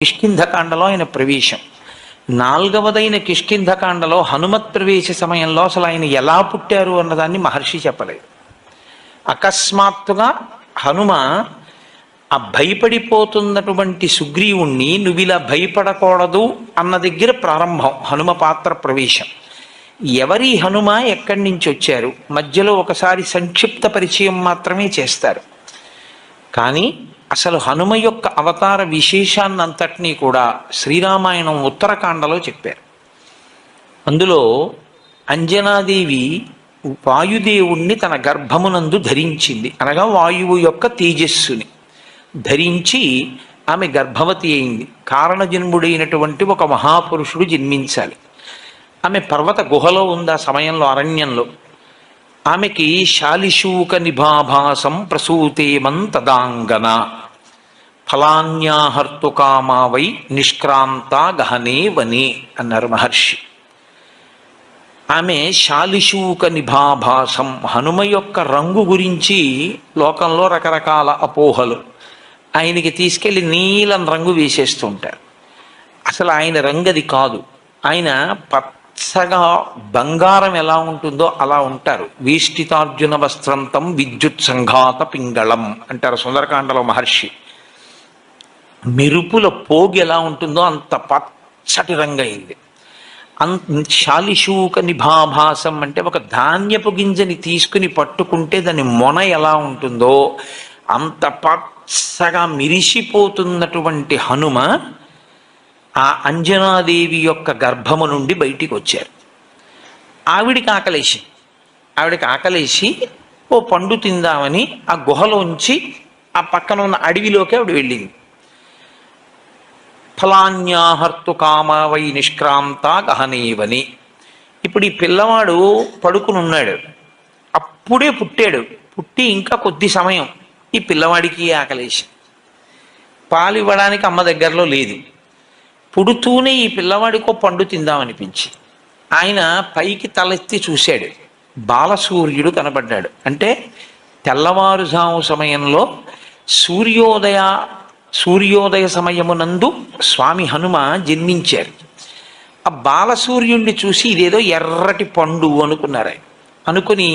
కిష్కింధకాండలో ఆయన ప్రవేశం. నాలుగవదైన కిష్కింధకాండలో హనుమత్ ప్రవేశ సమయంలో అసలు ఆయన ఎలా పుట్టారు అన్నదాన్ని మహర్షి చెప్పలేదు. అకస్మాత్తుగా హనుమ ఆ భయపడిపోతున్నటువంటి సుగ్రీవుణ్ణి నువ్విలా భయపడకూడదు అన్న దగ్గర ప్రారంభం హనుమ పాత్ర ప్రవేశం. ఎవరి హనుమ, ఎక్కడి నుంచి వచ్చారు, మధ్యలో ఒకసారి సంక్షిప్త పరిచయం మాత్రమే చేస్తారు. కానీ అసలు హనుమ యొక్క అవతార విశేషాన్నంతటినీ కూడా శ్రీరామాయణం ఉత్తరకాండలో చెప్పారు. అందులో అంజనాదేవి వాయుదేవుణ్ణి తన గర్భమునందు ధరించింది, అనగా వాయువు యొక్క తేజస్సుని ధరించి ఆమె గర్భవతి అయింది. కారణజన్ముడైనటువంటి ఒక మహాపురుషుడు జన్మించాలి. ఆమె పర్వత గుహలో ఉంది ఆ సమయంలో, అరణ్యంలో. ఆమెకి శాలిశూక నిభాభాసం ప్రసూతేమంతదాంగన ఫలాన్యాహర్తుకామావై నిష్క్రాంత గహనే వనే అన్నారు మహర్షి. ఆమె శాలిశూక నిభాభాసం, హనుమ యొక్క రంగు గురించి లోకంలో రకరకాల అపోహలు. ఆయనకి తీసుకెళ్లి నీలం రంగు వేసేస్తుంటారు. అసలు ఆయన రంగు అది కాదు. ఆయన పచ్చగా బంగారం ఎలా ఉంటుందో అలా ఉంటారు. వీష్టితార్జున వస్త్రంతం విద్యుత్ సంఘాత పింగళం అంటారు సుందరకాండలో మహర్షి. మెరుపుల పోగు ఎలా ఉంటుందో అంత పచ్చటి రంగు అయింది. శాలిశూక నిభాభాసం అంటే ఒక ధాన్యపు గింజని తీసుకుని పట్టుకుంటే దాని మొన ఎలా ఉంటుందో అంత పచ్చగా మిరిసిపోతున్నటువంటి హనుమ ఆ అంజనాదేవి యొక్క గర్భము నుండి బయటికి వచ్చారు. ఆవిడికి ఆకలేసి ఓ పండు తిందామని ఆ గుహలోంచి ఆ పక్కన ఉన్న అడవిలోకి ఆవిడ వెళ్ళింది. ఫలాన్యాహర్తు కామావై నిష్క్రాంత గహనేవని. ఇప్పుడు ఈ పిల్లవాడు పడుకుని ఉన్నాడు, అప్పుడే పుట్టాడు. పుట్టి ఇంకా కొద్ది సమయం ఈ పిల్లవాడికి ఆకలేసి పాలు ఇవ్వడానికి అమ్మ దగ్గరలో లేదు. పుడుతూనే ఈ పిల్లవాడికో పండు తిందామనిపించి ఆయన పైకి తలెత్తి చూశాడు. బాలసూర్యుడు కనబడ్డాడు. అంటే తెల్లవారుజాము సమయంలో సూర్యోదయ సమయమునందు స్వామి హనుమ జన్మించారు. ఆ బాలసూర్యుణ్ణి చూసి ఇదేదో ఎర్రటి పండు అనుకున్నారు. అనుకుని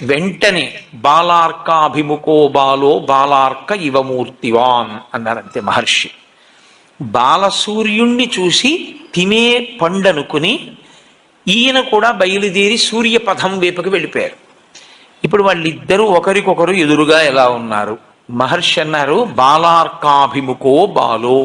వెంటనే బాలార్కాభిముఖో బాలో బాలార్క ఇవమూర్తివాన్ అన్నారంతే మహర్షి. బాలసూర్యుణ్ణి చూసి తినే పండనుకుని ఈయన కూడా బయలుదేరి సూర్యపథం వైపుకి వెళ్ళిపోయారు. ఇప్పుడు వాళ్ళిద్దరూ ఒకరికొకరు ఎదురుగా ఎలా ఉన్నారు? మహర్షి అన్నారు బాలార్కాభిముఖో బాలో